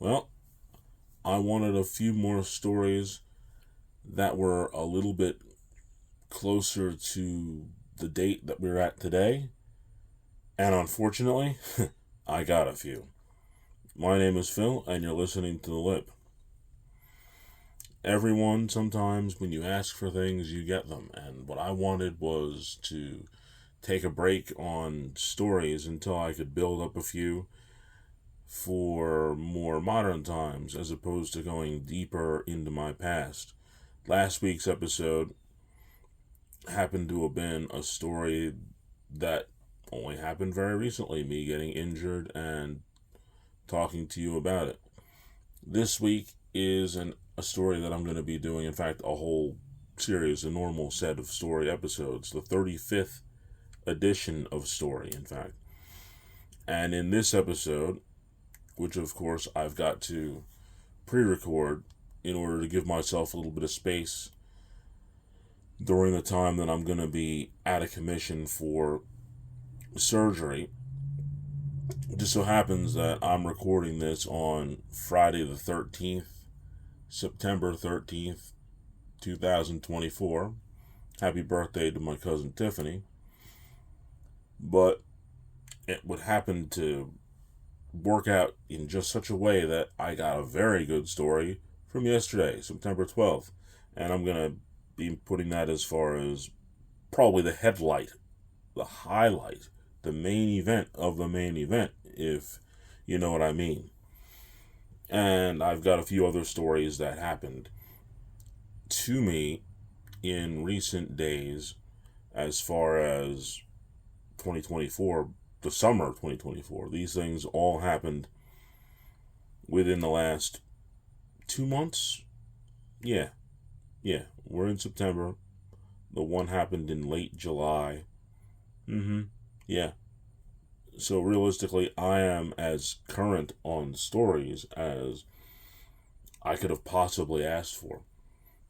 Well, I wanted a few more stories that were a little bit closer to the date that we're at today, and unfortunately, I got a few. My name is Phil, and you're listening to The Lip. Everyone, sometimes when you ask for things, you get them, and what I wanted was to take a break on stories until I could build up a few for more modern times as opposed to going deeper into my past. Last week's episode happened to have been a story that only happened very recently, me getting injured and talking to you about it. This week is a story that I'm going to be doing, in fact, a whole series, a normal set of story episodes, the 35th edition of story, in fact. And in this episode, which of course I've got to pre-record in order to give myself a little bit of space during the time that I'm going to be out of commission for surgery. It just so happens that I'm recording this on Friday the 13th, September 13th, 2024. Happy birthday to my cousin Tiffany. But it would happen to work out in just such a way that I got a very good story from yesterday, September 12th. And I'm going to be putting that as far as probably the headlight, the highlight, the main event of the main event, if you know what I mean. And I've got a few other stories that happened to me in recent days as far as 2024, the summer of 2024. These things all happened within the last 2 months. Yeah, we're in September. The one happened in late July. Yeah. So realistically, I am as current on stories as I could have possibly asked for.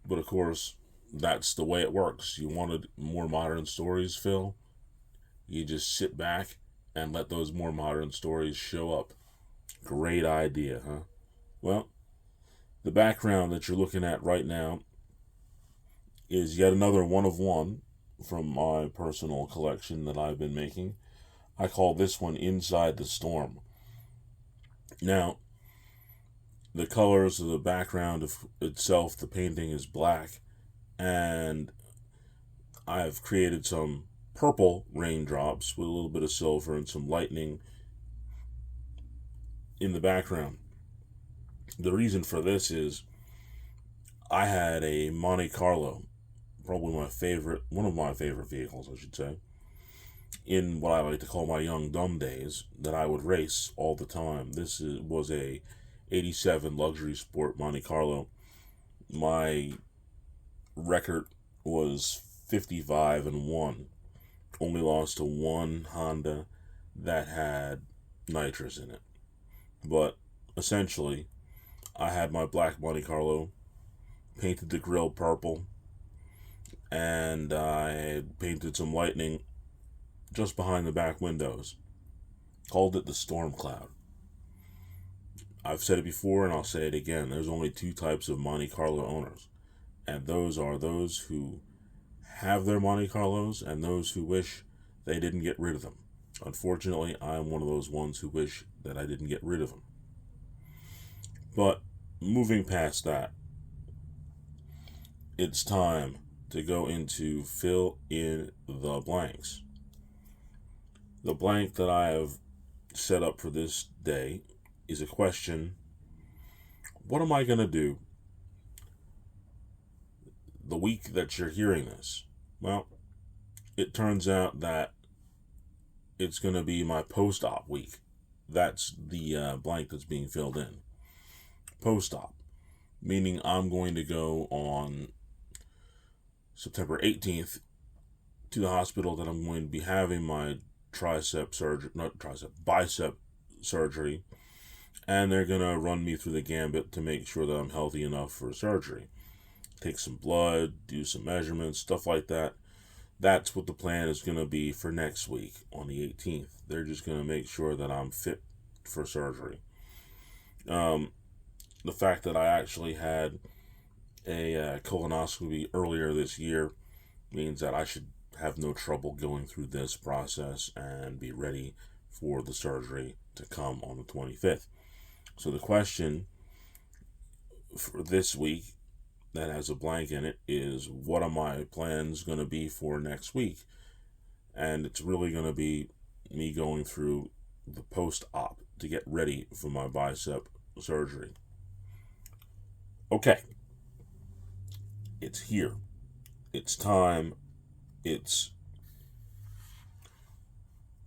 But of course, that's the way it works. You wanted more modern stories, Phil? You just sit back and let those more modern stories show up. Great idea, huh? Well, the background that you're looking at right now is yet another one of one from my personal collection that I've been making. I call this one Inside the Storm. Now, the colors of the background of itself, the painting is black, and I've created some purple raindrops with a little bit of silver and some lightning in the background. The reason for this is I had a Monte Carlo, probably one of my favorite vehicles, I should say, in what I like to call my young dumb days, that I would race all the time. Was a 87 luxury sport Monte Carlo. My record was 55-1. Only lost to one Honda that had nitrous in it. But essentially, I had my black Monte Carlo, painted the grill purple, and I painted some lightning just behind the back windows. Called it the Storm Cloud. I've said it before and I'll say it again. There's only two types of Monte Carlo owners, and those are those who have their Monte Carlos and those who wish they didn't get rid of them. Unfortunately, I'm one of those ones who wish that I didn't get rid of them. But moving past that, it's time to go into fill in the blanks. The blank that I have set up for this day is a question: what am I going to do the week that you're hearing this? Well, it turns out that it's going to be my post-op week. That's the blank that's being filled in. Post-op, meaning I'm going to go on September 18th to the hospital that I'm going to be having my bicep surgery, and they're going to run me through the gambit to make sure that I'm healthy enough for surgery. Take some blood, do some measurements, stuff like that. That's what the plan is going to be for next week on the 18th. They're just going to make sure that I'm fit for surgery. the fact that I actually had a colonoscopy earlier this year means that I should have no trouble going through this process and be ready for the surgery to come on the 25th. So the question for this week that has a blank in it is, what are my plans going to be for next week? And it's really going to be me going through the post-op to get ready for my bicep surgery. Okay. It's here. It's time. It's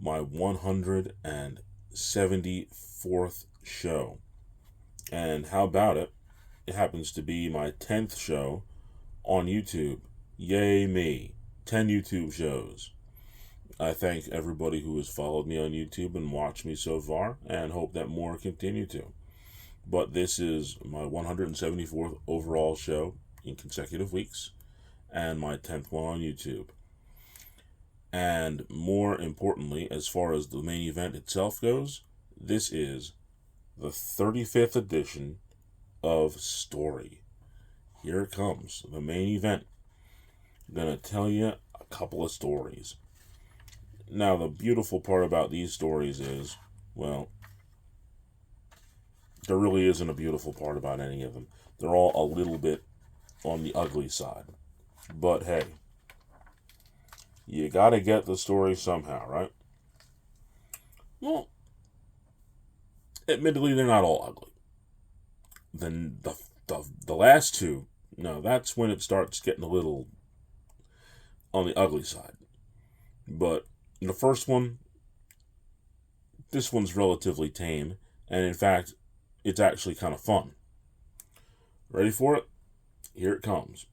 my 174th show. And how about it? It happens to be my 10th show on YouTube. Yay me. 10 YouTube shows. I thank everybody who has followed me on YouTube and watched me so far, and hope that more continue to. But this is my 174th overall show in consecutive weeks, and my 10th one on YouTube. And more importantly, as far as the main event itself goes, this is the 35th edition of Story. Here it comes, the main event. I'm going to tell you a couple of stories. Now, the beautiful part about these stories is, well, there really isn't a beautiful part about any of them. They're all a little bit on the ugly side. But hey, you gotta get the story somehow, right? Well, admittedly, they're not all ugly. Then the last two, no, that's when it starts getting a little on the ugly side. But the first one, this one's relatively tame, and in fact, it's actually kind of fun. Ready for it? Here it comes.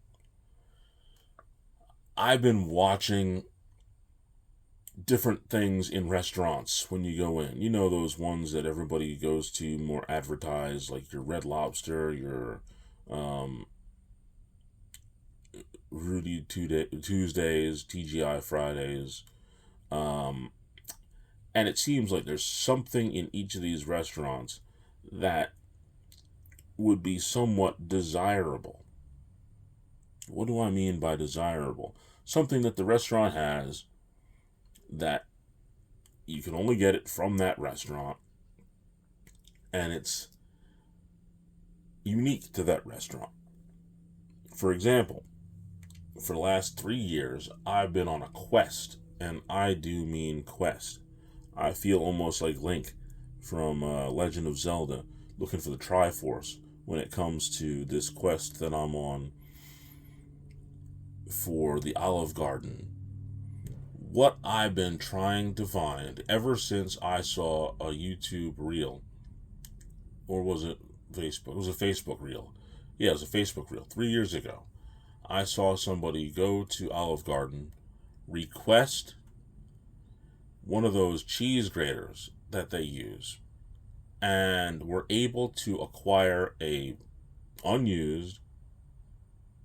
I've been watching different things in restaurants when you go in. You know, those ones that everybody goes to more advertised, like your Red Lobster, your Rudy Tuesdays, TGI Fridays. And it seems like there's something in each of these restaurants that would be somewhat desirable. What do I mean by desirable? Something that the restaurant has that you can only get it from that restaurant, and it's unique to that restaurant. For example, for the last 3 years, I've been on a quest, and I do mean quest. I feel almost like Link from Legend of Zelda, looking for the Triforce when it comes to this quest that I'm on for the Olive Garden. What I've been trying to find ever since I saw a YouTube reel, or was it Facebook? It was a Facebook reel. Yeah, it was a Facebook reel 3 years ago. I saw somebody go to Olive Garden, request one of those cheese graters that they use, and were able to acquire a unused,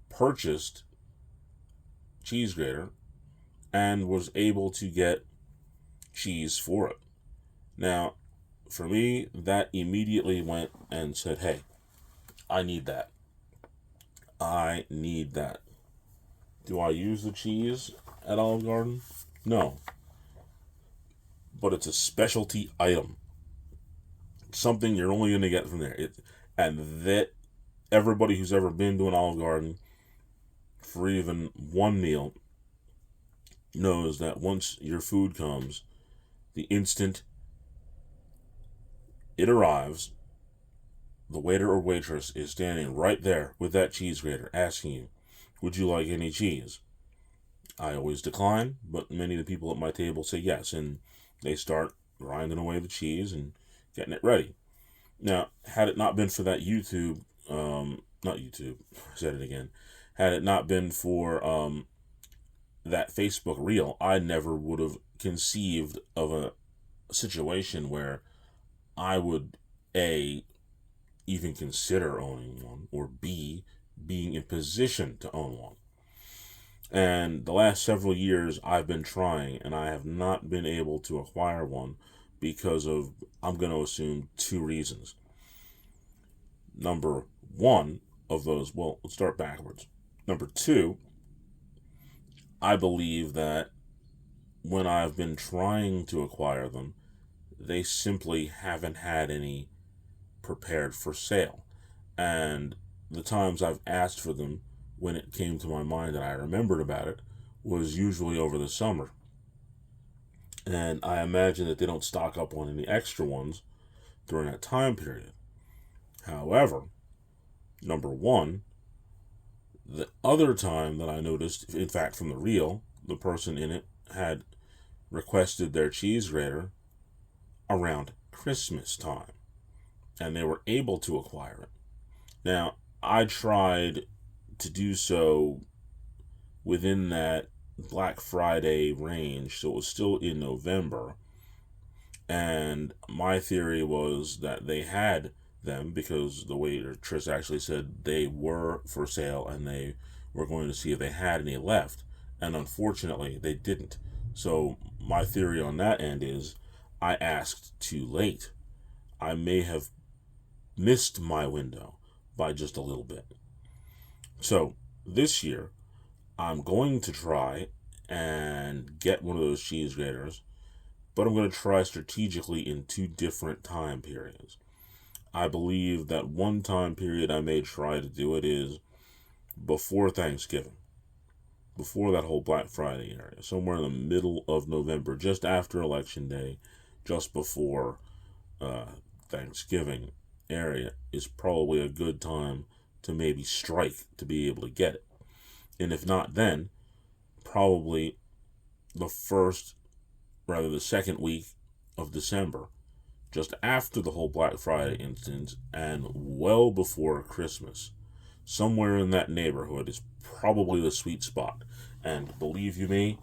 purchased cheese grater, and was able to get cheese for it. Now, for me, that immediately went and said, hey, I need that. I need that. Do I use the cheese at Olive Garden? No. But it's a specialty item. Something you're only going to get from there. And that everybody who's ever been to an Olive Garden for even one meal knows that once your food comes, the instant it arrives, the waiter or waitress is standing right there with that cheese grater asking you, would you like any cheese? I always decline, but many of the people at my table say yes, and they start grinding away the cheese and getting it ready. Now, had it not been for that YouTube, not YouTube, I said it again, had it not been for that Facebook reel, I never would have conceived of a situation where I would, A, even consider owning one, or B, being in position to own one. And the last several years I've been trying, and I have not been able to acquire one because of, I'm going to assume, 2 reasons. Number one of those, well, let's start backwards. Number two, I believe that when I've been trying to acquire them, they simply haven't had any prepared for sale. And the times I've asked for them, when it came to my mind and I remembered about it, was usually over the summer. And I imagine that they don't stock up on any extra ones during that time period. However, number one, the other time that I noticed, in fact, from the reel, the person in it had requested their cheese grater around Christmas time, and they were able to acquire it. Now, I tried to do so within that Black Friday range, so it was still in November, and my theory was that they had them because the waiter Tris actually said they were for sale and they were going to see if they had any left, and unfortunately they didn't. So my theory on that end is I asked too late. I may have missed my window by just a little bit. So this year I'm going to try and get one of those cheese graters, but I'm going to try strategically in two different time periods. I believe that one time period I may try to do it is before Thanksgiving, before that whole Black Friday area, somewhere in the middle of November, just after Election Day, just before Thanksgiving area is probably a good time to maybe strike to be able to get it. And if not then, probably the second week of December, just after the whole Black Friday instance and well before Christmas. Somewhere in that neighborhood is probably the sweet spot. And believe you me,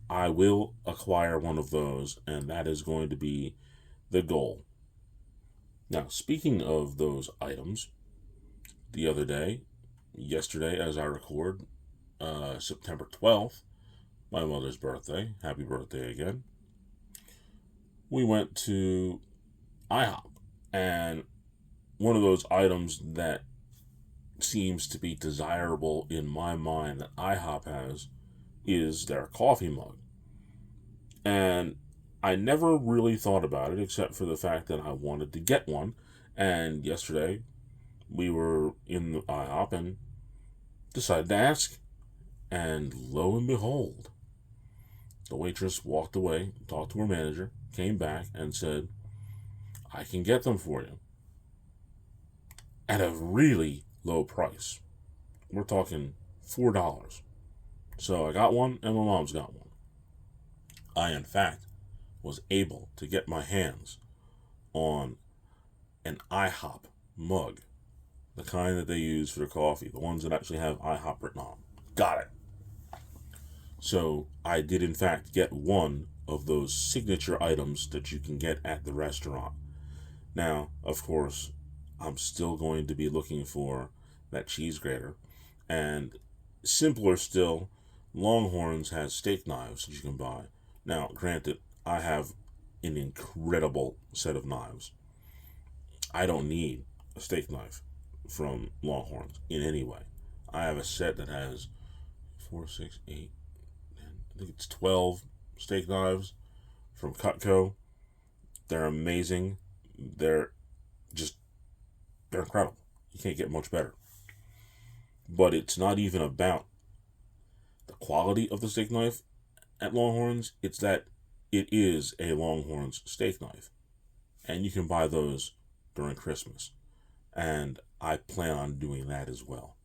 I will acquire one of those, and that is going to be the goal. Now, speaking of those items, the other day, yesterday as I record, September 12th, my mother's birthday, happy birthday again, we went to IHOP, and one of those items that seems to be desirable in my mind that IHOP has is their coffee mug. And I never really thought about it except for the fact that I wanted to get one. And yesterday we were in the IHOP and decided to ask. And lo and behold, the waitress walked away, talked to her manager, came back and said, I can get them for you at a really low price. We're talking $4. So I got one and my mom's got one. I, in fact, was able to get my hands on an IHOP mug, the kind that they use for their coffee, the ones that actually have IHOP written on them. Got it. So I did, in fact, get one of those signature items that you can get at the restaurant. Now, of course, I'm still going to be looking for that cheese grater. And simpler still, Longhorns has steak knives that you can buy. Now, granted, I have an incredible set of knives. I don't need a steak knife from Longhorns in any way. I have a set that has 4, 6, 8, 10, I think it's 12 steak knives from Cutco. They're amazing. They're incredible. You can't get much better. But it's not even about the quality of the steak knife at Longhorns. It's that it is a Longhorns steak knife. And you can buy those during Christmas. And I plan on doing that as well.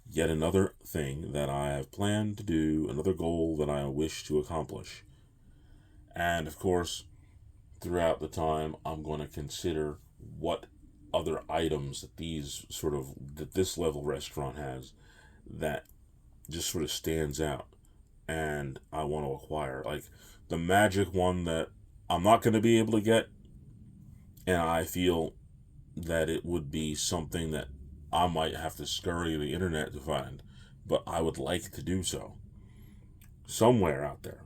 Yet another thing that I have planned to do, another goal that I wish to accomplish. And of course, throughout the time, I'm going to consider what other items that this level restaurant has that just sort of stands out and I want to acquire. Like the magic one that I'm not going to be able to get, and I feel that it would be something that I might have to scurry the internet to find, but I would like to do so somewhere out there.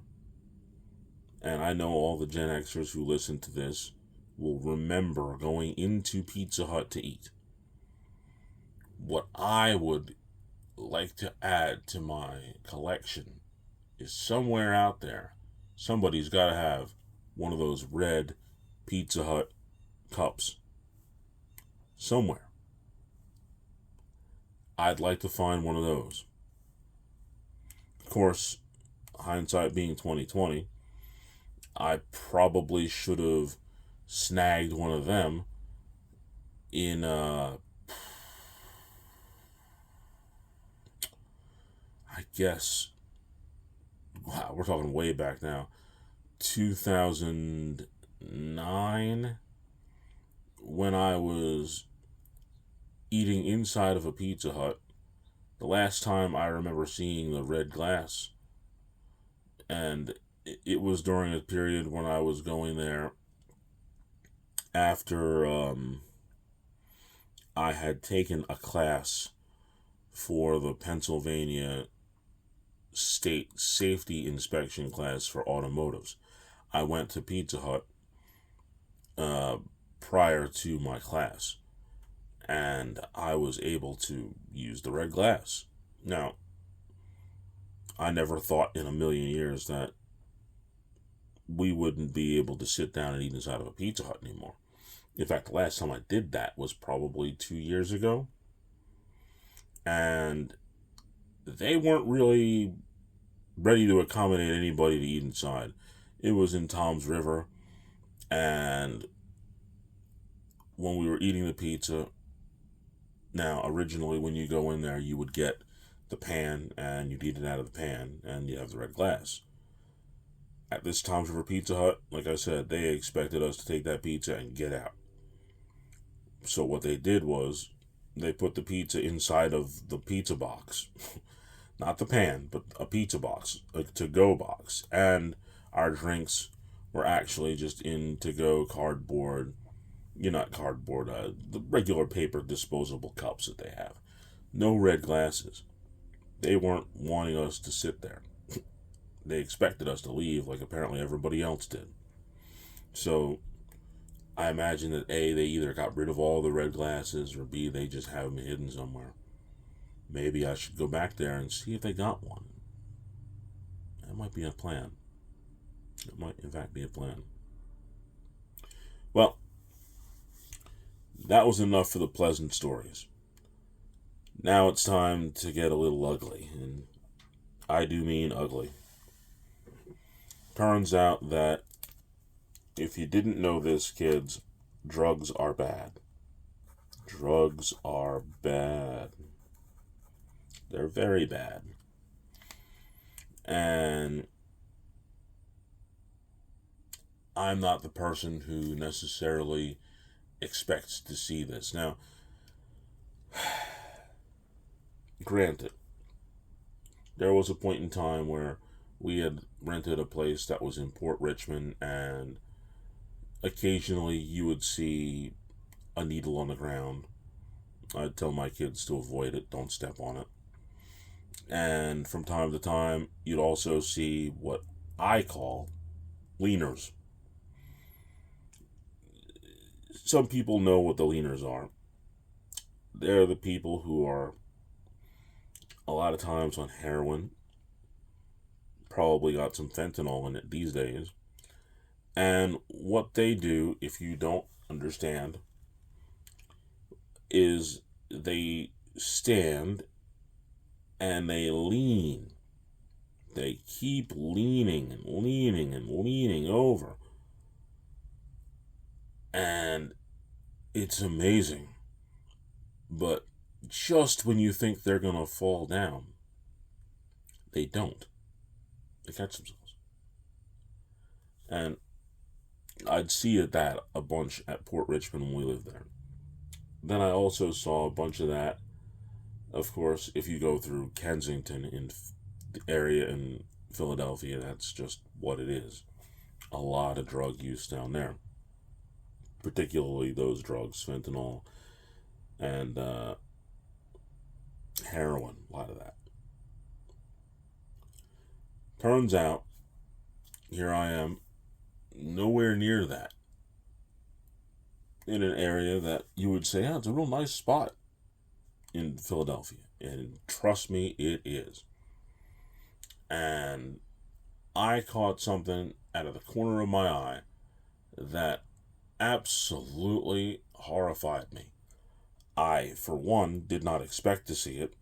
And I know all the Gen Xers who listen to this will remember going into Pizza Hut to eat. What I would like to add to my collection is somewhere out there, somebody's got to have one of those red Pizza Hut cups. Somewhere. I'd like to find one of those. Of course, hindsight being 2020, I probably should have snagged one of them in I guess, wow, we're talking way back now, 2009, when I was eating inside of a Pizza Hut. The last time I remember seeing the red glass, and it was during a period when I was going there after I had taken a class for the Pennsylvania State Safety Inspection class for automotives. I went to Pizza Hut prior to my class, and I was able to use the red glass. Now, I never thought in a million years that we wouldn't be able to sit down and eat inside of a Pizza Hut anymore. In fact, the last time I did that was probably 2 years ago, and they weren't really ready to accommodate anybody to eat inside. It was in Tom's River, and when we were eating the pizza, now originally when you go in there, you would get the pan and you'd eat it out of the pan, and you have the red glass. At this Tom's River Pizza Hut, like I said, they expected us to take that pizza and get out. So what they did was they put the pizza inside of the pizza box. Not the pan, but a pizza box, a to-go box. And our drinks were actually just in to-go cardboard, not cardboard, the regular paper disposable cups that they have. No red glasses. They weren't wanting us to sit there. They expected us to leave like apparently everybody else did. So I imagine that A, they either got rid of all the red glasses, or B, they just have them hidden somewhere. Maybe I should go back there and see if they got one. That might be a plan. It might, in fact, be a plan. Well, that was enough for the pleasant stories. Now it's time to get a little ugly, and I do mean ugly. Turns out that if you didn't know this, kids, drugs are bad. Drugs are bad. They're very bad. And I'm not the person who necessarily expects to see this. Now, granted, there was a point in time where we had rented a place that was in Port Richmond, and occasionally you would see a needle on the ground. I'd tell my kids to avoid it, don't step on it. And from time to time, you'd also see what I call leaners. Some people know what the leaners are. They're the people who are a lot of times on heroin, probably got some fentanyl in it these days. And what they do, if you don't understand, is they stand and they lean. They keep leaning and leaning and leaning over. And it's amazing. But just when you think they're going to fall down, they don't. They catch themselves. And I'd see that a bunch at Port Richmond when we lived there. Then I also saw a bunch of that, of course, if you go through Kensington in the area in Philadelphia. That's just what it is. A lot of drug use down there. Particularly those drugs, fentanyl and heroin, a lot of that. Turns out, here I am, nowhere near that. in an area that you would say, oh, it's a real nice spot in Philadelphia. And trust me, it is. And I caught something out of the corner of my eye that absolutely horrified me. I, for one, did not expect to see it.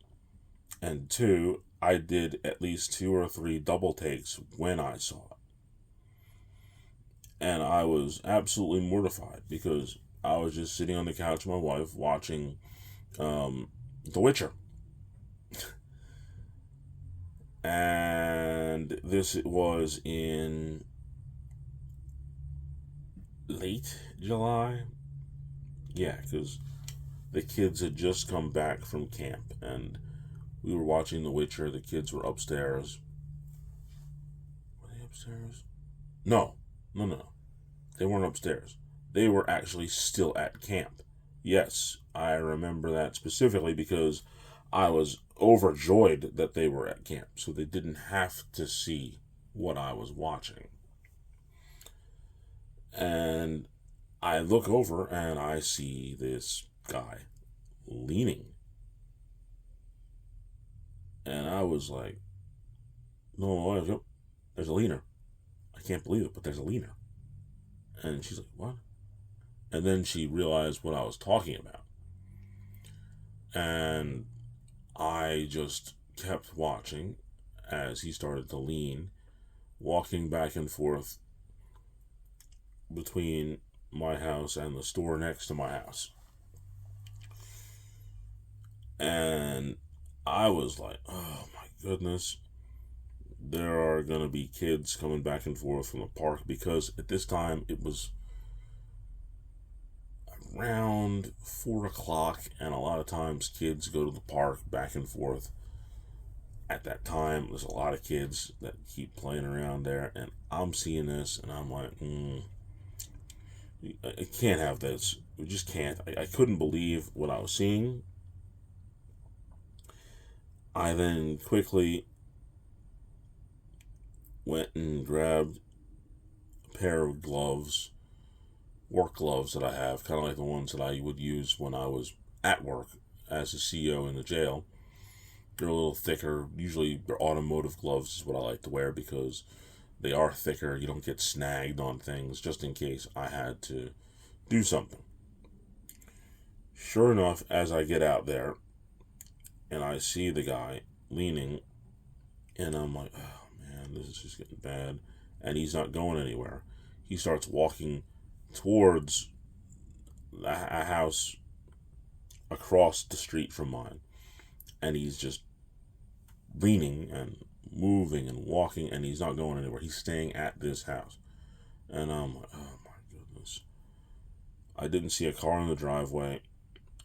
And two, I did at least 2 or 3 double takes when I saw it. And I was absolutely mortified because I was just sitting on the couch with my wife watching The Witcher. And this was in late July. Yeah, because the kids had just come back from camp and we were watching The Witcher. The kids were upstairs. Were they upstairs? No, no, no. They weren't upstairs. They were actually still at camp. Yes, I remember that specifically because I was overjoyed that they were at camp, so they didn't have to see what I was watching. And I look over and I see this guy leaning. And I was like, no, there's a leaner. I can't believe it, but there's a leaner. And she's like, what? And then she realized what I was talking about. And I just kept watching as he started to lean, walking back and forth between my house and the store next to my house. And I was like, oh my goodness, there are going to be kids coming back and forth from the park because at this time it was around 4 o'clock, and a lot of times kids go to the park back and forth. At that time, there's a lot of kids that keep playing around there, and I'm seeing this, and I'm like, I can't have this. We just can't. I couldn't believe what I was seeing. I then quickly went and grabbed a pair of gloves, work gloves that I have, kind of like the ones that I would use when I was at work as a CEO in the jail. They're a little thicker. Usually, they're automotive gloves is what I like to wear because they are thicker. You don't get snagged on things, just in case I had to do something. Sure enough, as I get out there and I see the guy leaning, and I'm like, oh man, this is just getting bad. And he's not going anywhere. He starts walking towards a house across the street from mine. And he's just leaning and moving and walking, and he's not going anywhere. He's staying at this house. And I'm like, oh my goodness. I didn't see a car in the driveway,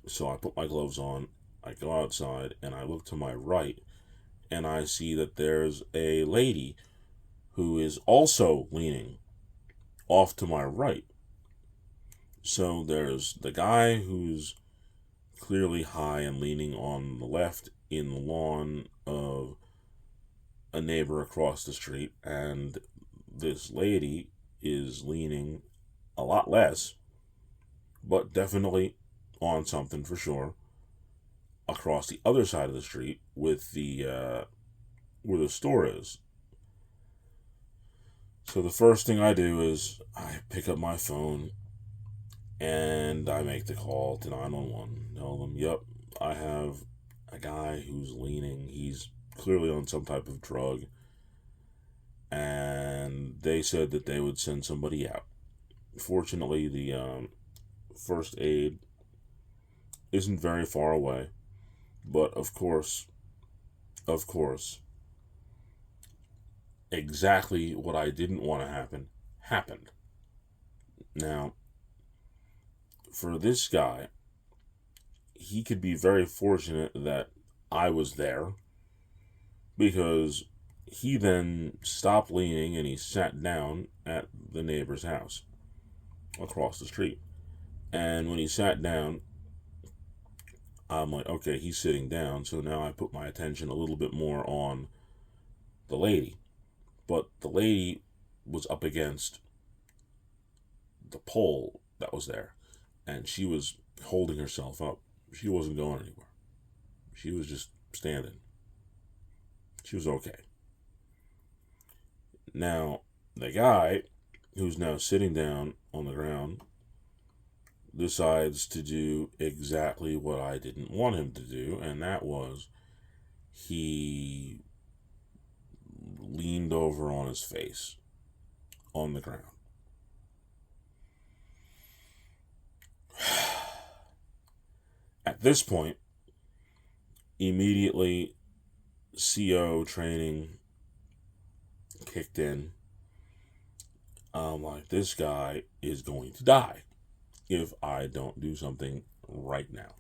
so I put my gloves on. I go outside, and I look to my right, and I see that there's a lady who is also leaning off to my right. So there's the guy who's clearly high and leaning on the left in the lawn of a neighbor across the street, and this lady is leaning a lot less, but definitely on something for sure, across the other side of the street with the where the store is. So the first thing I do is I pick up my phone and I make the call to 911. Tell them, yep, I have a guy who's leaning. He's clearly on some type of drug. And they said that they would send somebody out. Fortunately, the first aid isn't very far away. But of course, exactly what I didn't want to happen happened. Now, for this guy, he could be very fortunate that I was there because he then stopped leaning and he sat down at the neighbor's house across the street. And when he sat down, I'm like, okay, he's sitting down, so now I put my attention a little bit more on the lady. But the lady was up against the pole that was there. and she was holding herself up. She wasn't going anywhere. She was just standing. She was okay. Now, the guy, who's now sitting down on the ground, decides to do exactly what I didn't want him to do, and that was he leaned over on his face on the ground. At this point, immediately CO training kicked in. I'm like, this guy is going to die if I don't do something right now.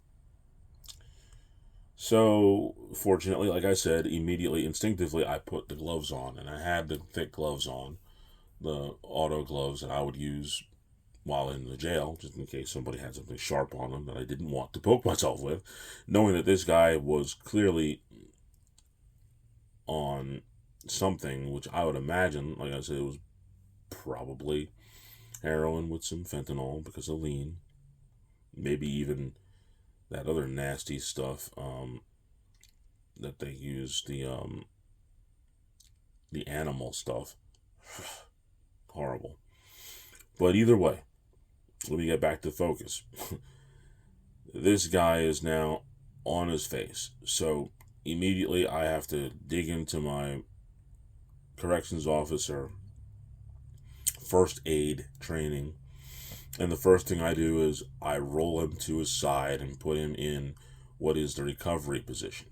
So, fortunately, like I said, immediately, instinctively, I put the gloves on, and I had the thick gloves on, the auto gloves that I would use while in the jail, just in case somebody had something sharp on them that I didn't want to poke myself with, knowing that this guy was clearly on something, which I would imagine, like I said, it was probably heroin with some fentanyl because of lean, maybe even that other nasty stuff that they use, the animal stuff. Horrible. But either way, let me get back to focus. This guy is now on his face. So immediately I have to dig into my corrections officer first aid training. And the first thing I do is I roll him to his side and put him in what is the recovery position.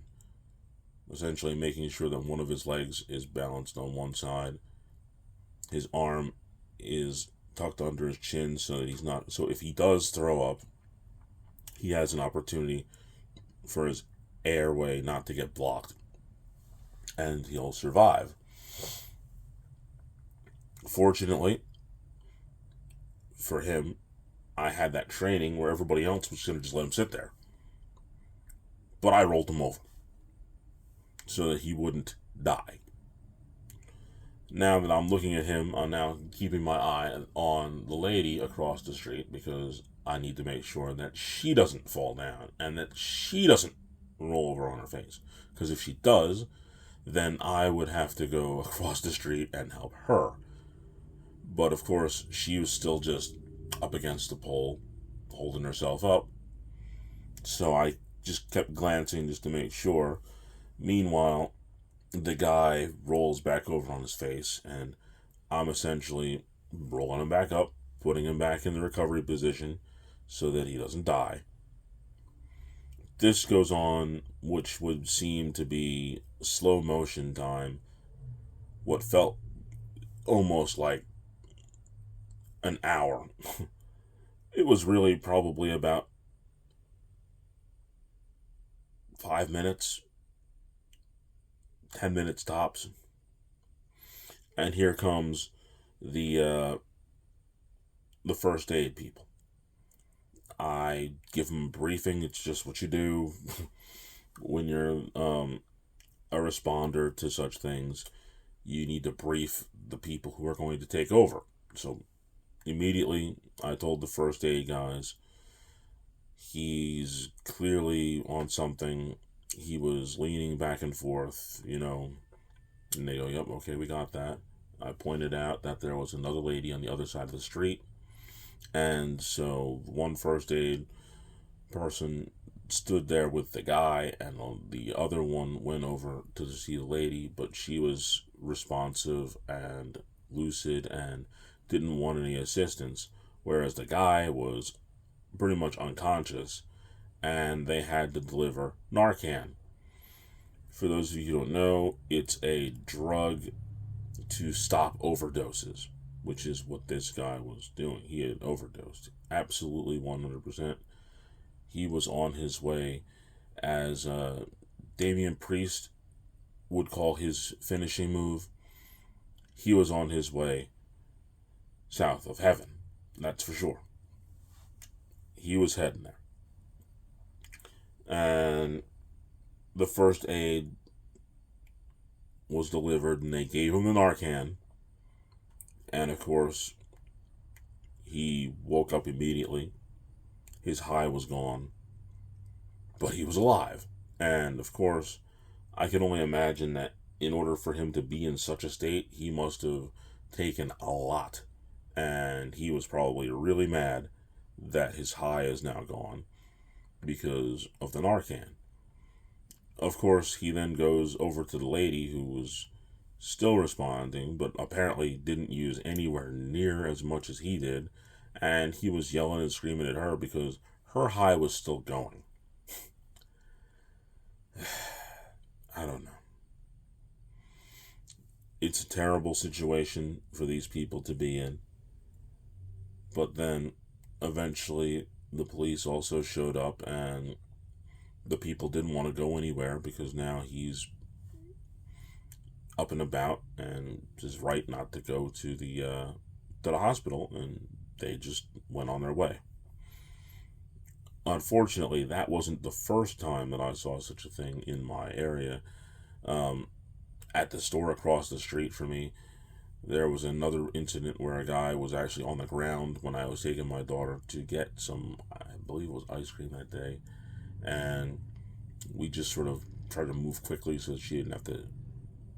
Essentially making sure that one of his legs is balanced on one side. His arm is tucked under his chin so that he's not, so if he does throw up, he has an opportunity for his airway not to get blocked, and he'll survive. Fortunately for him, I had that training where everybody else was going to just let him sit there, but I rolled him over so that he wouldn't die. Now that I'm looking at him, I'm now keeping my eye on the lady across the street because I need to make sure that she doesn't fall down and that she doesn't roll over on her face. Because if she does, then I would have to go across the street and help her. But of course, she was still just up against the pole, holding herself up. So I just kept glancing just to make sure. Meanwhile, the guy rolls back over on his face, and I'm essentially rolling him back up, putting him back in the recovery position so that he doesn't die. This goes on, which would seem to be slow motion time, what felt almost like an hour. It was really probably about 5 minutes, 10 minutes tops. And here comes the first aid people. I give them a briefing. It's just what you do when you're a responder to such things. You need to brief the people who are going to take over. So immediately I told the first aid guys, he's clearly on something. He was leaning back and forth, and they go, yep, okay, we got that. I pointed out that there was another lady on the other side of the street, and so one first aid person stood there with the guy, and the other one went over to see the lady, but she was responsive and lucid and didn't want any assistance, whereas the guy was pretty much unconscious, and they had to deliver Narcan. For those of you who don't know, it's a drug to stop overdoses, which is what this guy was doing. He had overdosed. Absolutely 100%. He was on his way, as Damian Priest would call his finishing move. He was on his way south of heaven. That's for sure. He was heading there. And the first aid was delivered, and they gave him the Narcan. And of course, he woke up immediately. his high was gone, but he was alive. And of course, I can only imagine that in order for him to be in such a state, he must have taken a lot. And he was probably really mad that his high is now gone because of the Narcan. Of course, he then goes over to the lady who was still responding, but apparently didn't use anywhere near as much as he did, and he was yelling and screaming at her because her high was still going. I don't know. It's a terrible situation for these people to be in, but then eventually the police also showed up, and the people didn't want to go anywhere because now he's up and about and is right not to go to the hospital, and they just went on their way. Unfortunately, that wasn't the first time that I saw such a thing in my area. Um, at the store across the street from me, there was another incident where a guy was actually on the ground when I was taking my daughter to get some, I believe it was ice cream that day, and we just sort of tried to move quickly so that she didn't have to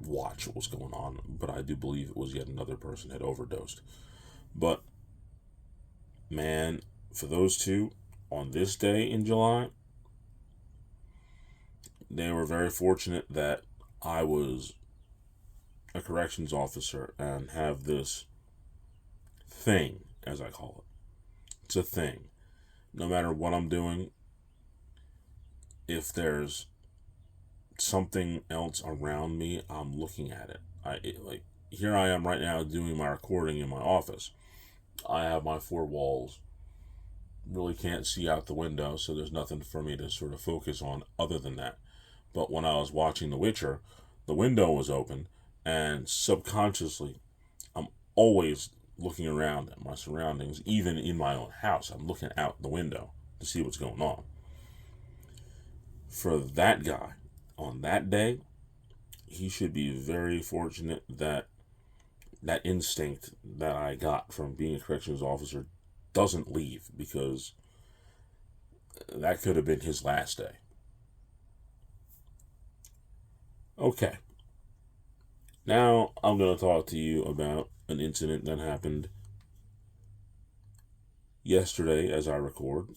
watch what was going on. But I do believe it was yet another person had overdosed. But man, for those two, on this day in July, they were very fortunate that I was a corrections officer and have this thing, as I call it. It's a thing. No matter what I'm doing, if there's something else around me, I'm looking at it. Like here I am right now doing my recording in my office. I have my four walls. Really can't see out the window, so there's nothing for me to sort of focus on other than that. But when I was watching The Witcher, the window was open, and subconsciously, I'm always looking around at my surroundings, even in my own house. I'm looking out the window to see what's going on. For that guy, on that day, he should be very fortunate that that instinct that I got from being a corrections officer doesn't leave, because that could have been his last day. Okay. Now I'm going to talk to you about an incident that happened yesterday as I record.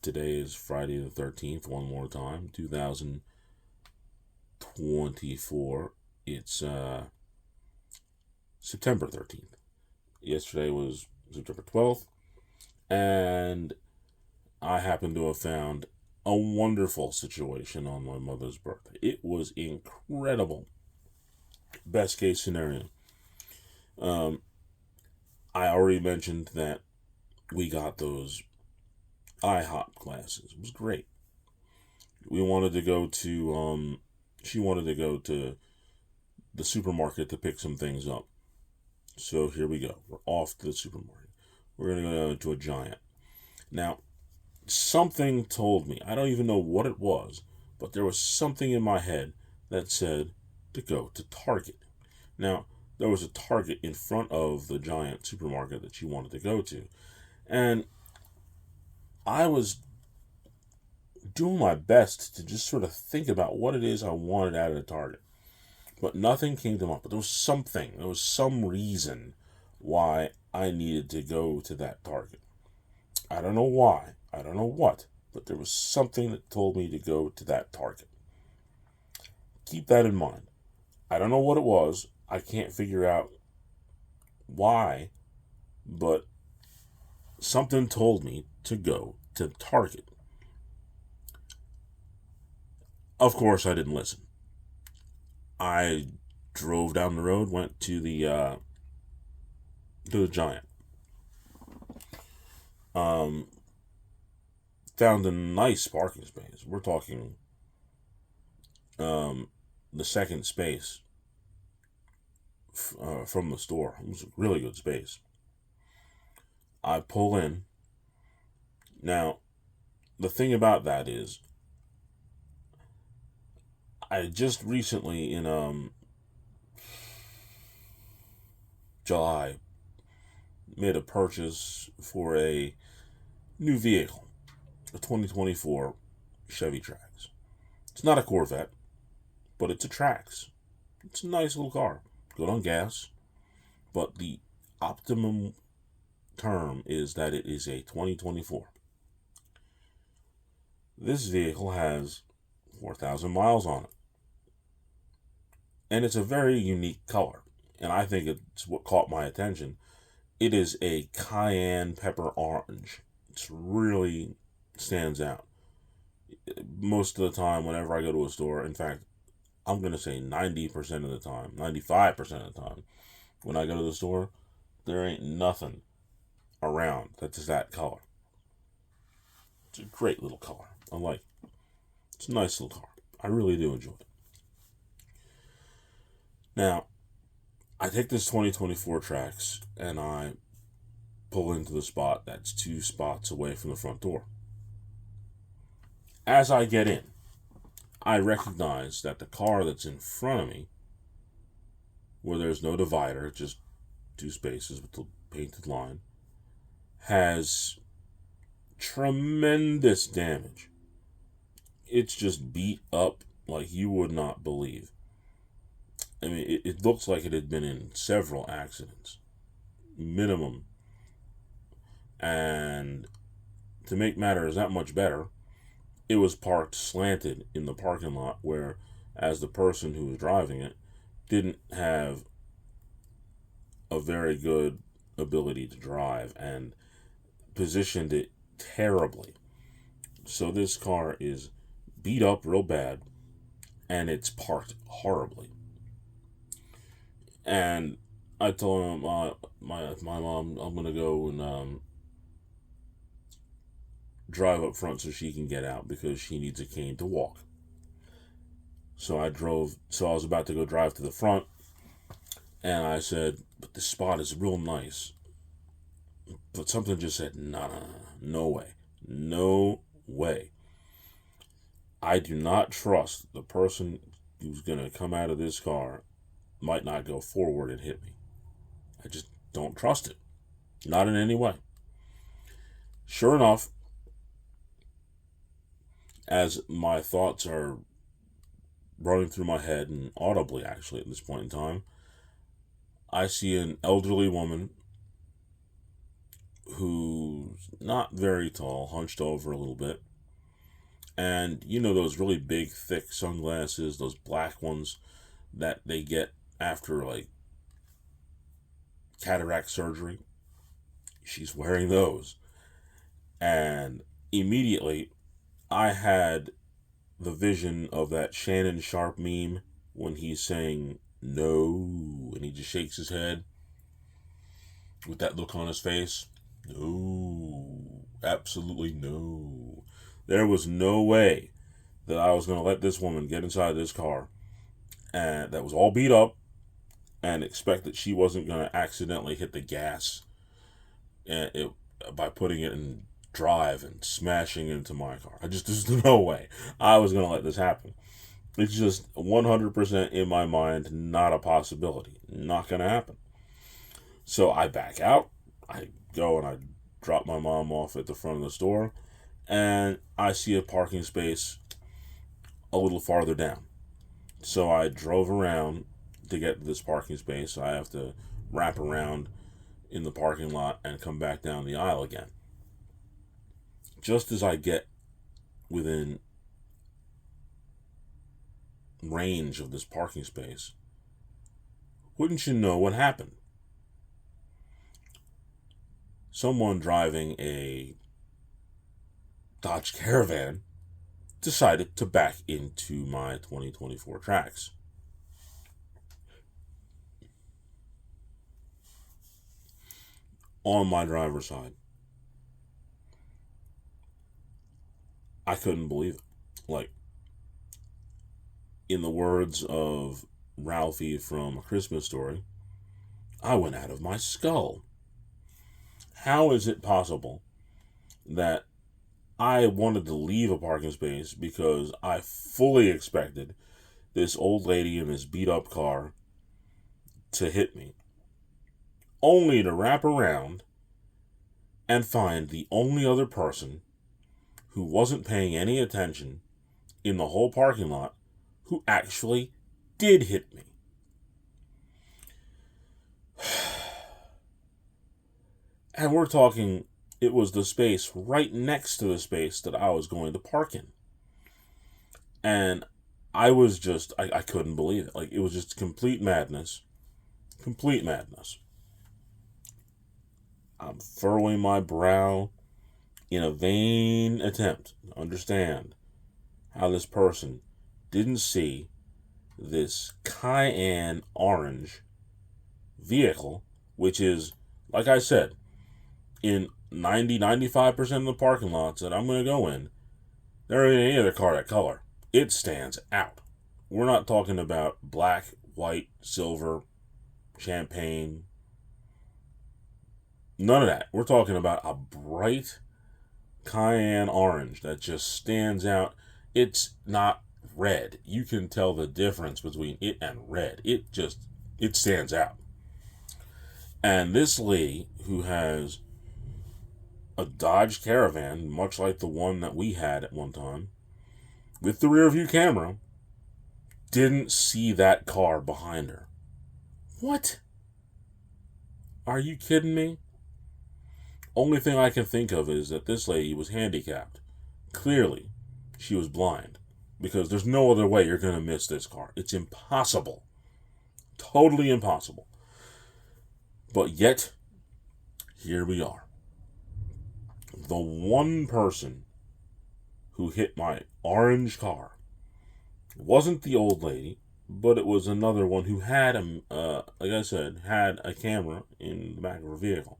Today is Friday the 13th, one more time, 2024. It's September 13th. Yesterday was September 12th, and I happen to have found a wonderful situation on my mother's birthday. It was incredible. Best case scenario. I already mentioned that we got those IHOP glasses. It was great. We wanted to go to, she wanted to go to the supermarket to pick some things up. So here we go. We're off to the supermarket. We're going to go to a Giant. Now, something told me, I don't even know what it was, but there was something in my head that said to go to Target. Now, there was a Target in front of the Giant supermarket that she wanted to go to. And I was doing my best to just sort of think about what it is I wanted out of the Target. But nothing came to mind. But there was some reason why I needed to go to that Target. I don't know why. I don't know what. But there was something that told me to go to that Target. Keep that in mind. I don't know what it was. I can't figure out why. But something told me to go to Target. Of course, I didn't listen. I drove down the road, went to the Giant. Found a nice parking space. We're talking the second space from the store. It was a really good space. I pull in. Now, the thing about that is, I just recently in July made a purchase for a new vehicle. a 2024 Chevy Trax. It's not a Corvette, but it's a Trax. It's a nice little car. Good on gas, but the optimum term is that it is a 2024. This vehicle has 4,000 miles on it, and it's a very unique color, and I think it's what caught my attention. It is a cayenne pepper orange. It's really stands out. Most of the time, whenever I go to a store, in fact, I'm going to say 90% of the time, 95% of the time, when I go to the store, there ain't nothing around that's that color. It's a great little color. I like it. It's a nice little car. I really do enjoy it. Now, I take this 2024 Trax and I pull into the spot that's 2 spots away from the front door. As I get in, I recognize that the car that's in front of me, where there's no divider, just 2 spaces with the painted line, has tremendous damage. It's just beat up like you would not believe. I mean, it looks like it had been in several accidents, minimum. And to make matters that much better, it was parked slanted in the parking lot where, as the person who was driving it didn't have a very good ability to drive and positioned it terribly. So this car is beat up real bad and it's parked horribly. And I told him, my mom, I'm going to go and drive up front so she can get out because she needs a cane to walk. So I was about to go drive to the front, and I said, but this spot is real nice. But something just said, no way. No way. I do not trust the person who's going to come out of this car might not go forward and hit me. I just don't trust it. Not in any way. Sure enough, as my thoughts are running through my head, and audibly actually at this point in time, I see an elderly woman who's not very tall, hunched over a little bit. And you know those really big, thick sunglasses, those black ones that they get after like cataract surgery? She's wearing those. And immediately I had the vision of that Shannon Sharp meme when he's saying no and he just shakes his head with that look on his face. No, absolutely no. There was no way that I was going to let this woman get inside this car and that was all beat up and expect that she wasn't going to accidentally hit the gas by putting it in drive and smashing into my car. There's no way I was going to let this happen. It's just 100% in my mind, not a possibility. Not going to happen. So I back out. I go and I drop my mom off at the front of the store, and I see a parking space a little farther down. So I drove around to get to this parking space. I have to wrap around in the parking lot and come back down the aisle again. Just as I get within range of this parking space, wouldn't you know what happened? Someone driving a Dodge Caravan decided to back into my 2024 Trax. On my driver's side. I couldn't believe it. Like, in the words of Ralphie from A Christmas Story, I went out of my skull. How is it possible that I wanted to leave a parking space because I fully expected this old lady in this beat up car to hit me, only to wrap around and find the only other person who wasn't paying any attention in the whole parking lot who actually did hit me. And we're talking, it was the space right next to the space that I was going to park in. And I was just, I couldn't believe it. Like, it was just complete madness. Complete madness. I'm furrowing my brow in a vain attempt to understand how this person didn't see this cayenne orange vehicle, which is, like I said, in 95% of the parking lots that I'm going to go in, there ain't any other car that color. It stands out. We're not talking about black, white, silver, champagne. None of that. We're talking about a bright cayenne orange that just stands out. It's not red. You can tell the difference between it and red. It stands out. And this lady who has a Dodge Caravan, much like the one that we had at one time, with the rear view camera, didn't see that car behind her. What? Are you kidding me? Only thing I can think of is that this lady was handicapped. Clearly, she was blind. Because there's no other way you're going to miss this car. It's impossible. Totally impossible. But yet, here we are. The one person who hit my orange car wasn't the old lady, but it was another one who had, like I said, had a camera in the back of her vehicle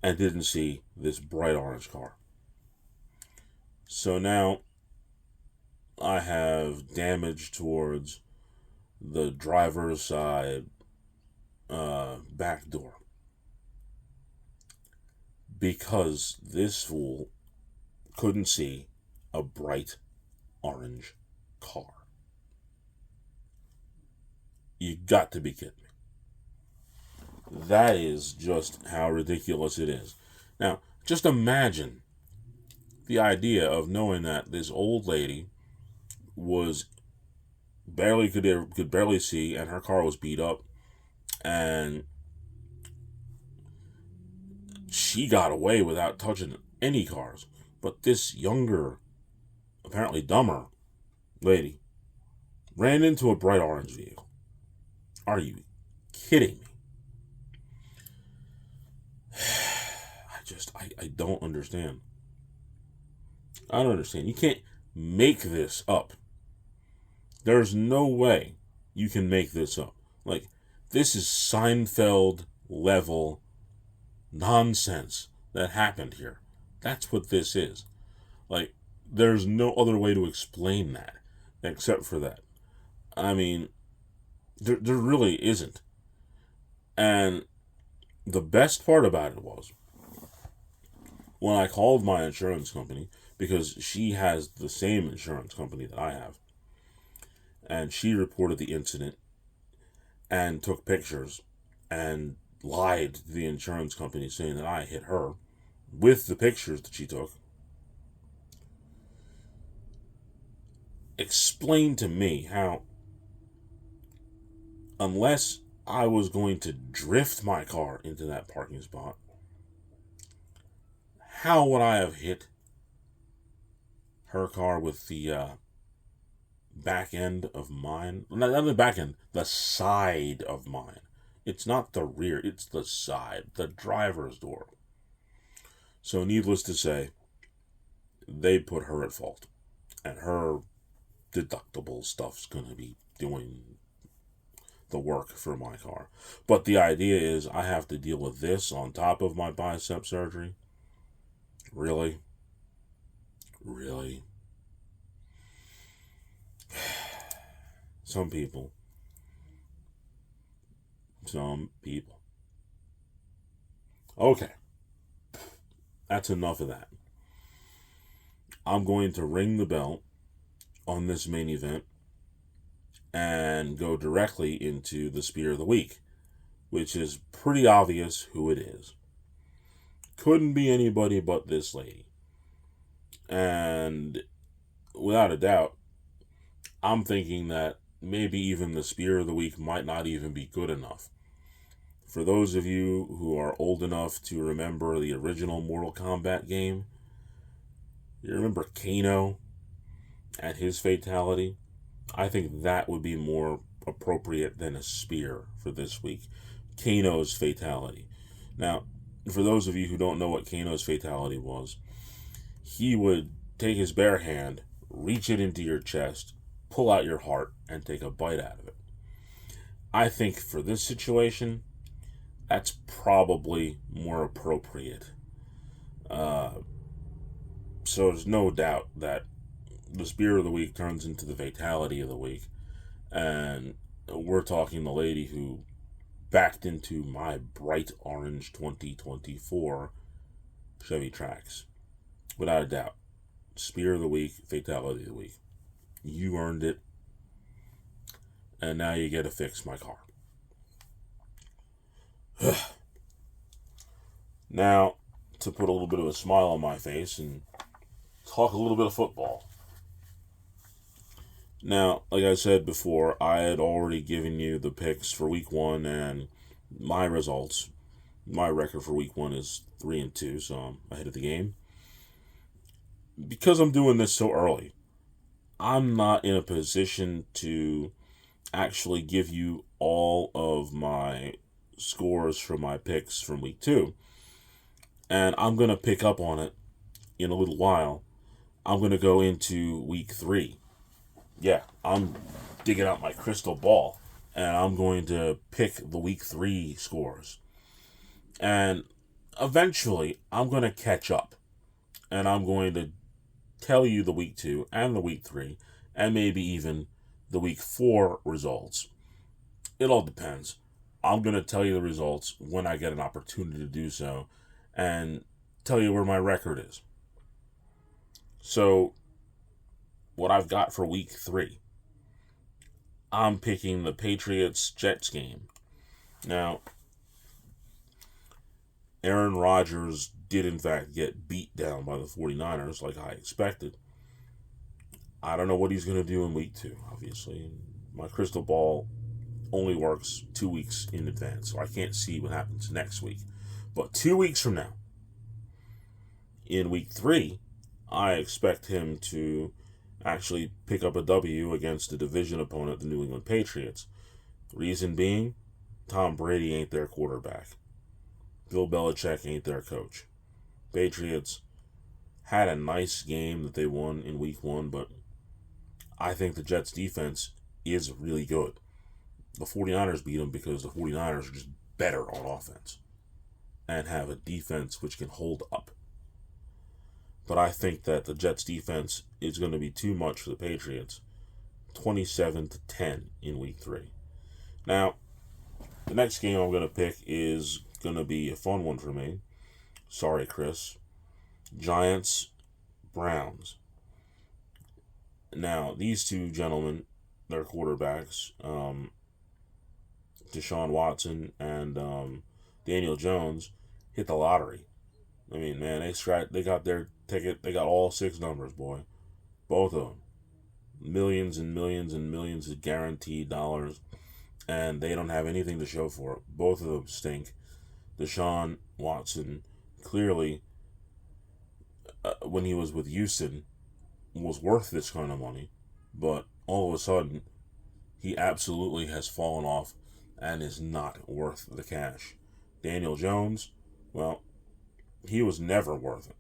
and didn't see this bright orange car. So now I have damage towards the driver's side back door because this fool couldn't see a bright orange car. You got to be kidding me. That is just how ridiculous it is. Now, just imagine the idea of knowing that this old lady was could barely see, and her car was beat up, and she got away without touching any cars. But this younger, apparently dumber lady ran into a bright orange vehicle. Are you kidding me? I don't understand. I don't understand. You can't make this up. There's no way you can make this up. Like, this is Seinfeld level nonsense that happened here. That's what this is. Like, there's no other way to explain that except for that. I mean, there really isn't. And the best part about it was when I called my insurance company, because she has the same insurance company that I have, and she reported the incident and took pictures and lied to the insurance company saying that I hit her with the pictures that she took. Explain to me how, unless I was going to drift my car into that parking spot, how would I have hit her car with the back end of mine? Not the back end, the side of mine. It's not the rear, it's the side, the driver's door. So needless to say, they put her at fault. And her deductible stuff's going to be doing the work for my car. But the idea is I have to deal with this on top of my bicep surgery. Really? Really? Some people. Okay. That's enough of that. I'm going to ring the bell on this main event and go directly into the Spear of the Week, which is pretty obvious who it is. Couldn't be anybody but this lady. And without a doubt, I'm thinking that maybe even the Spear of the Week might not even be good enough. For those of you who are old enough to remember the original Mortal Kombat game, you remember Kano and his fatality? I think that would be more appropriate than a spear for this week. Kano's fatality. Now, for those of you who don't know what Kano's fatality was, he would take his bare hand, reach it into your chest, pull out your heart, and take a bite out of it. I think for this situation, that's probably more appropriate. So there's no doubt that the Spear of the Week turns into the Fatality of the Week. And we're talking the lady who backed into my bright orange 2024 Chevy Trax. Without a doubt. Spear of the Week, Fatality of the Week. You earned it. And now you get to fix my car. Now, to put a little bit of a smile on my face and talk a little bit of football. Now, like I said before, I had already given you the picks for week 1 and my results. My record for week 1 is 3-2, so I'm ahead of the game. Because I'm doing this so early, I'm not in a position to actually give you all of my scores for my picks from week 2. And I'm going to pick up on it in a little while. I'm going to go into week 3. Yeah, I'm digging out my crystal ball, and I'm going to pick the week 3 scores. And eventually, I'm going to catch up, and I'm going to tell you the week 2 and the week 3, and maybe even the week 4 results. It all depends. I'm going to tell you the results when I get an opportunity to do so, and tell you where my record is. So, what I've got for week 3, I'm picking the Patriots-Jets game. Now, Aaron Rodgers did in fact get beat down by the 49ers like I expected. I don't know what he's going to do in week 2, obviously. My crystal ball only works 2 weeks in advance, so I can't see what happens next week. But 2 weeks from now, in week 3, I expect him to actually pick up a W against a division opponent, the New England Patriots. Reason being, Tom Brady ain't their quarterback. Bill Belichick ain't their coach. Patriots had a nice game that they won in week 1, but I think the Jets defense is really good. The 49ers beat them because the 49ers are just better on offense and have a defense which can hold up. But I think that the Jets defense is going to be too much for the Patriots. 27-10 in week 3. Now, the next game I'm going to pick is going to be a fun one for me. Sorry, Chris. Giants, Browns. Now, these two gentlemen, their quarterbacks, Deshaun Watson and Daniel Jones, hit the lottery. I mean, man, they got their ticket. They got all 6 numbers, boy. Both of them. Millions and millions and millions of guaranteed dollars. And they don't have anything to show for it. Both of them stink. Deshaun Watson clearly, when he was with Houston, was worth this kind of money. But all of a sudden, he absolutely has fallen off and is not worth the cash. Daniel Jones, well, he was never worth it.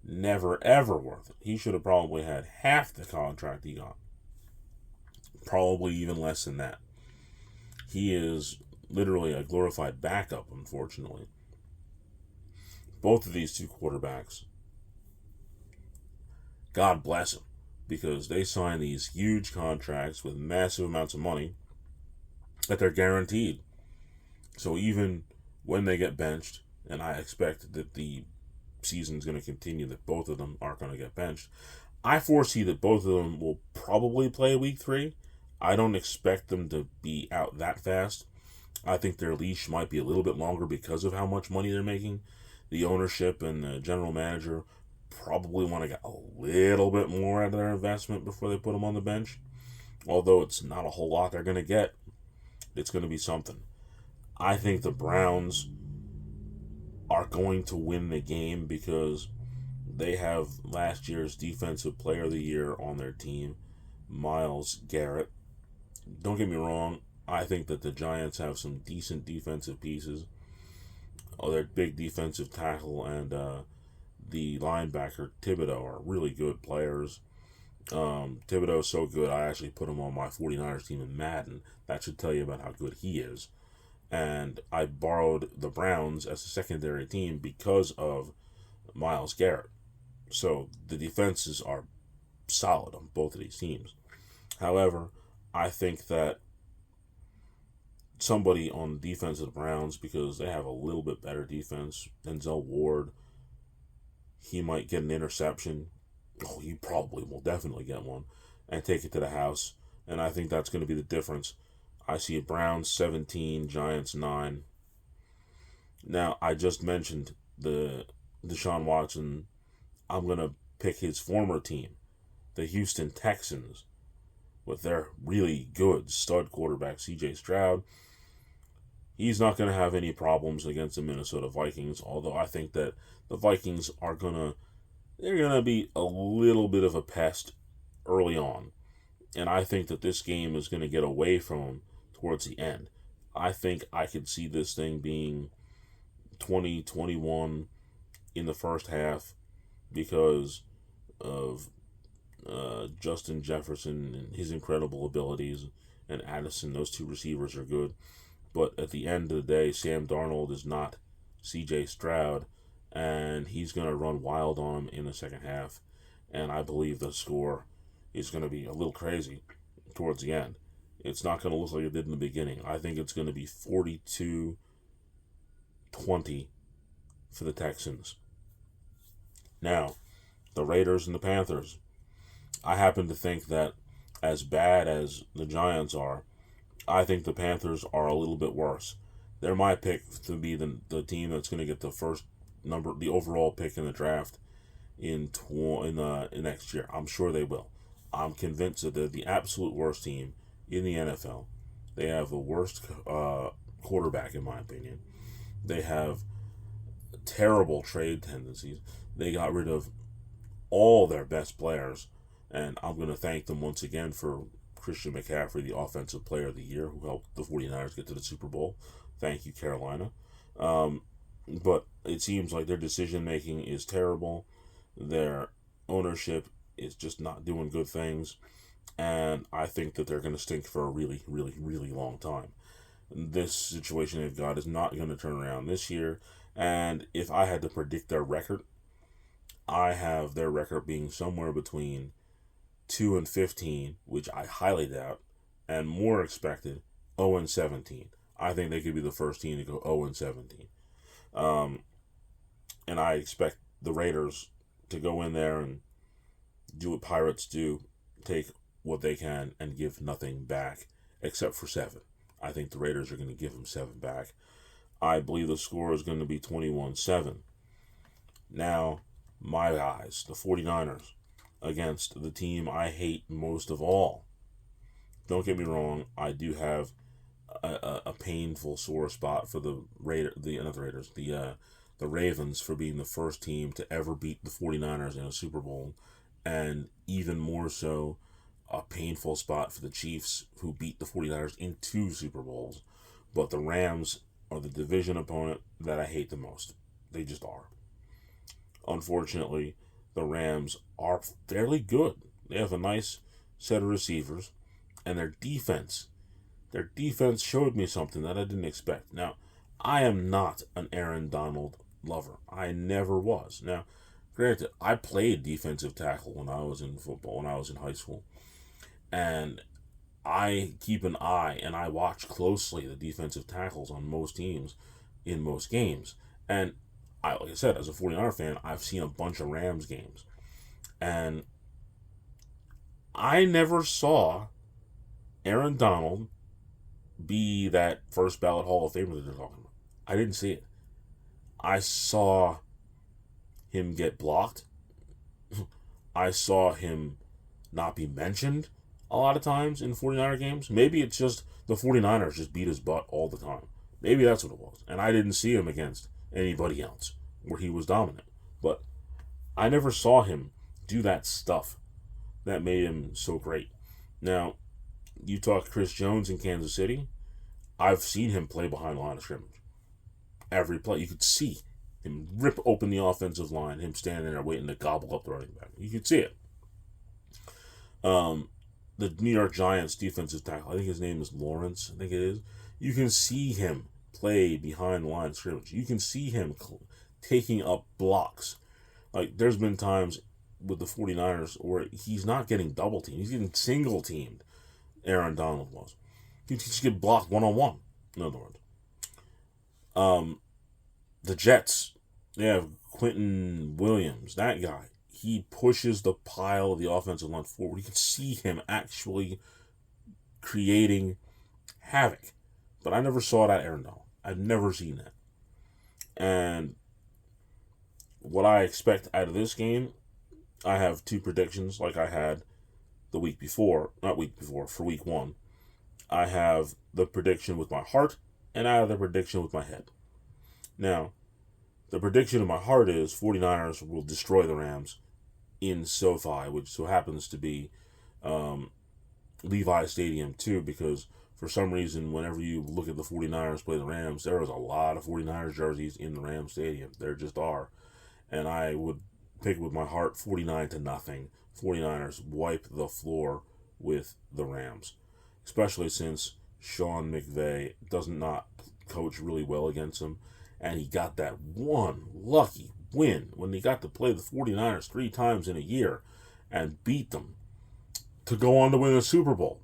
Never, ever worth it. He should have probably had half the contract he got. Probably even less than that. He is literally a glorified backup, unfortunately. Both of these two quarterbacks, God bless them, because they sign these huge contracts with massive amounts of money that they're guaranteed. So even when they get benched, and I expect that the season's going to continue, that both of them are going to get benched, I foresee that both of them will probably play week 3. I don't expect them to be out that fast. I think their leash might be a little bit longer because of how much money they're making. The ownership and the general manager probably want to get a little bit more out of their investment before they put him on the bench. Although it's not a whole lot they're going to get, it's going to be something. I think the Browns are going to win the game because they have last year's Defensive Player of the Year on their team, Myles Garrett. Don't get me wrong, I think that the Giants have some decent defensive pieces. Their big defensive tackle and the linebacker Thibodeaux are really good players. Thibodeaux is so good, I actually put him on my 49ers team in Madden. That should tell you about how good he is. And I borrowed the Browns as a secondary team because of Myles Garrett. So the defenses are solid on both of these teams. However, I think that somebody on the defense of the Browns, because they have a little bit better defense, Denzel Ward, he might get an interception. Oh, he probably will definitely get one and take it to the house. And I think that's going to be the difference. I see a Browns 17, Giants 9. Now, I just mentioned the Deshaun Watson. I'm going to pick his former team, the Houston Texans, with their really good stud quarterback, C.J. Stroud. He's not going to have any problems against the Minnesota Vikings, although I think that the Vikings are they're going to be a little bit of a pest early on. And I think that this game is going to get away from them towards the end. I think I could see this thing being 20-21 in the first half because of Justin Jefferson and his incredible abilities, and Addison. Those two receivers are good. But at the end of the day, Sam Darnold is not C.J. Stroud, and he's going to run wild on him in the second half. And I believe the score is going to be a little crazy towards the end. It's not going to look like it did in the beginning. I think it's going to be 42-20 for the Texans. Now, the Raiders and the Panthers. I happen to think that as bad as the Giants are, I think the Panthers are a little bit worse. They're my pick to be the team that's going to get the overall pick in the draft in next year. I'm sure they will. I'm convinced that they're the absolute worst team in the NFL. They have the worst quarterback, in my opinion. They have terrible trade tendencies. They got rid of all their best players, and I'm going to thank them once again for Christian McCaffrey, the Offensive Player of the Year, who helped the 49ers get to the Super Bowl. Thank you, Carolina. But it seems like their decision-making is terrible. Their ownership is just not doing good things. And I think that they're going to stink for a really, really, really long time. This situation they've got is not going to turn around this year. And if I had to predict their record, I have their record being somewhere between 2-15, which I highly doubt, and more expected 0-17. I think they could be the first team to go 0-17. And I expect the Raiders to go in there and do what Pirates do, take what they can and give nothing back except for 7. I think the Raiders are going to give them 7 back. I believe the score is going to be 21-7. Now, my guys, the 49ers, against the team I hate most of all. Don't get me wrong, I do have a painful sore spot for the Ravens for being the first team to ever beat the 49ers in a Super Bowl, and even more so, a painful spot for the Chiefs, who beat the 49ers in 2 Super Bowls. But the Rams are the division opponent that I hate the most. They just are. Unfortunately, the Rams are fairly good. They have a nice set of receivers, and their defense showed me something that I didn't expect. Now, I am not an Aaron Donald lover. I never was. Now, granted, I played defensive tackle when I was in football, when I was in high school. And I keep an eye and I watch closely the defensive tackles on most teams in most games. And like I said, as a 49er fan, I've seen a bunch of Rams games. And I never saw Aaron Donald be that first ballot Hall of Famer that they're talking about. I didn't see it. I saw him get blocked I saw him not be mentioned a lot of times in 49er games. Maybe it's just the 49ers just beat his butt all the time. Maybe that's what it was. And I didn't see him against anybody else where he was dominant. But I never saw him do that stuff that made him so great. Now, you talk Chris Jones in Kansas City. I've seen him play behind the line of scrimmage. Every play, you could see him rip open the offensive line, him standing there waiting to gobble up the running back. You could see it. The New York Giants defensive tackle, I think his name is Lawrence, I think it is. You can see him play behind the line of scrimmage. You can see him taking up blocks. Like, there's been times with the 49ers where he's not getting double teamed. He's getting single teamed, Aaron Donald was. He just get blocked one-on-one, in other words. The Jets, they have Quentin Williams, that guy. He pushes the pile of the offensive line forward. You can see him actually creating havoc. But I never saw that Aaron Donald. I've never seen that. And what I expect out of this game, I have two predictions like I had the week before. Not week before, for week one. I have the prediction with my heart, and I have the prediction with my head. Now, the prediction of my heart is 49ers will destroy the Rams in SoFi, which so happens to be Levi Stadium too, because for some reason, whenever you look at the 49ers play the Rams, there is a lot of 49ers jerseys in the Rams Stadium. There just are. And I would pick with my heart 49-0. 49ers wipe the floor with the Rams, especially since Sean McVay does not coach really well against them. And he got that one lucky win when he got to play the 49ers 3 times in a year and beat them to go on to win the Super Bowl.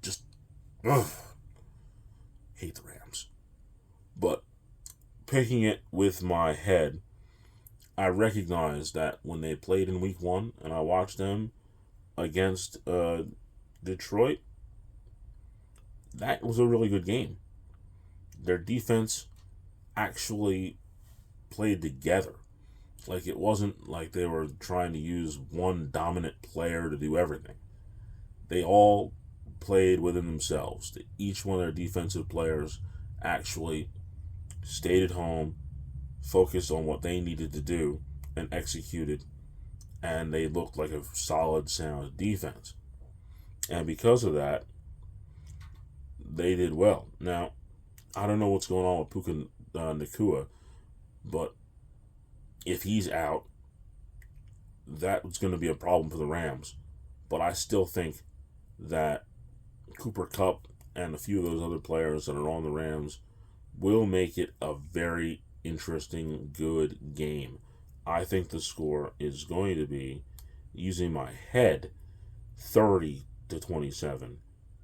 Just, hate the Rams. But picking it with my head, I recognize that when they played in week 1 and I watched them against Detroit, that was a really good game. Their defense actually played together. Like, it wasn't like they were trying to use one dominant player to do everything. They all played within themselves. Each one of their defensive players actually stayed at home, focused on what they needed to do, and executed, and they looked like a solid, sound defense. And because of that, they did well. Now, I don't know what's going on with Puka Nacua, but if he's out, that's going to be a problem for the Rams. But I still think that Cooper Kupp and a few of those other players that are on the Rams will make it a very interesting, good game. I think the score is going to be, using my head, 30-27,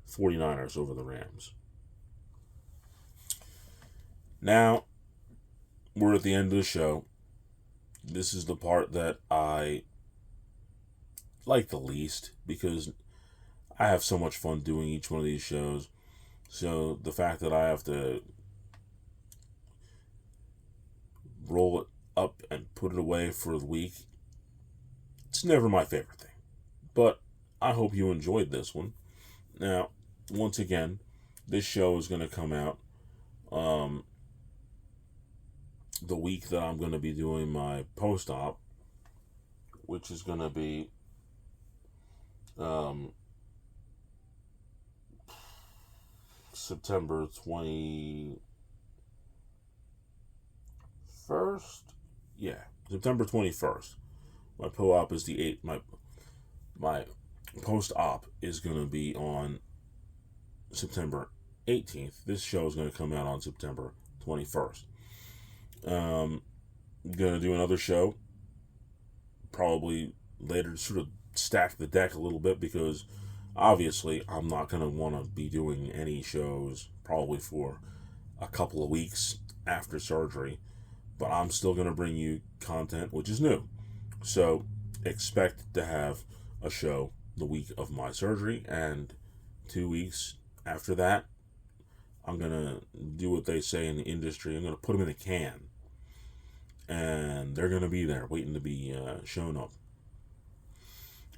49ers over the Rams. Now, we're at the end of the show. This is the part that I like the least because I have so much fun doing each one of these shows. So the fact that I have to roll it up and put it away for the week, it's never my favorite thing. But I hope you enjoyed this one. Now, once again, this show is going to come out the week that I'm going to be doing my post-op, which is going to be September 21st. Yeah, September 21st. My po-op is the 8th. My post-op is going to be on September 18th. This show is going to come out on September 21st. Going to do another show probably later to sort of stack the deck a little bit because obviously I'm not going to want to be doing any shows probably for a couple of weeks after surgery, but I'm still going to bring you content which is new. So expect to have a show the week of my surgery, and 2 weeks after that I'm going to do what they say in the industry. I'm going to put them in a can. And they're going to be there waiting to be shown up.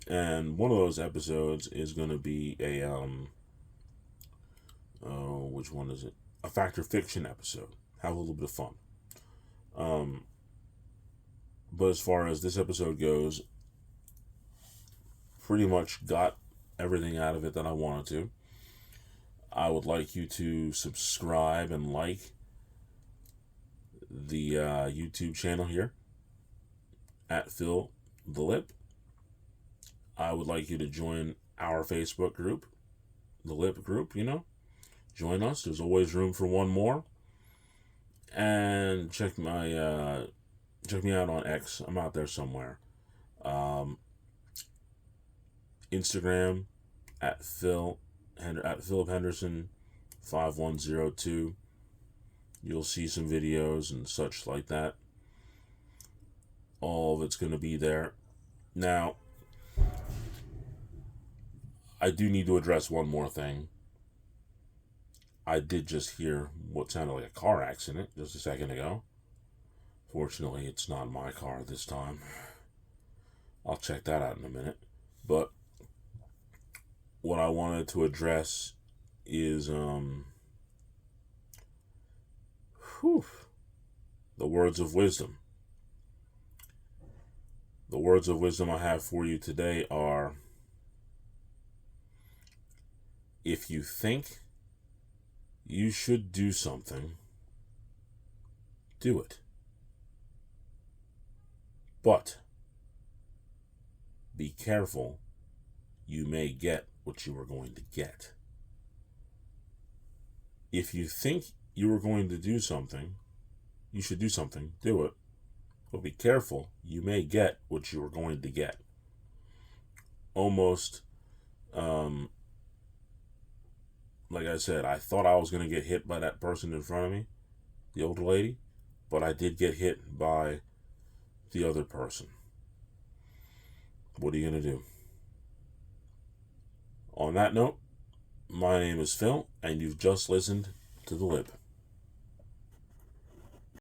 And one of those episodes is going to be which one is it? A fact or fiction episode. Have a little bit of fun. But as far as this episode goes, pretty much got everything out of it that I wanted to. I would like you to subscribe and like the YouTube channel here at Phil the Lip. I would like you to join our Facebook group, the Lip group, Join us. There's always room for one more. And check me out on X. I'm out there somewhere. Instagram at Philip Henderson 5102. You'll see some videos and such like that. All of it's going to be there. Now, I do need to address one more thing. I did just hear what sounded like a car accident just a second ago. Fortunately, it's not my car this time. I'll check that out in a minute. But what I wanted to address is the words of wisdom. The words of wisdom I have for you today are, if you think you should do something, do it. But be careful, you may get what you are going to get. If you think you are going to do something, you should do something, do it. But be careful, you may get what you are going to get. Almost, like I said, I thought I was going to get hit by that person in front of me, the older lady, but I did get hit by the other person. What are you going to do? On that note, my name is Phil, and you've just listened to The Lip.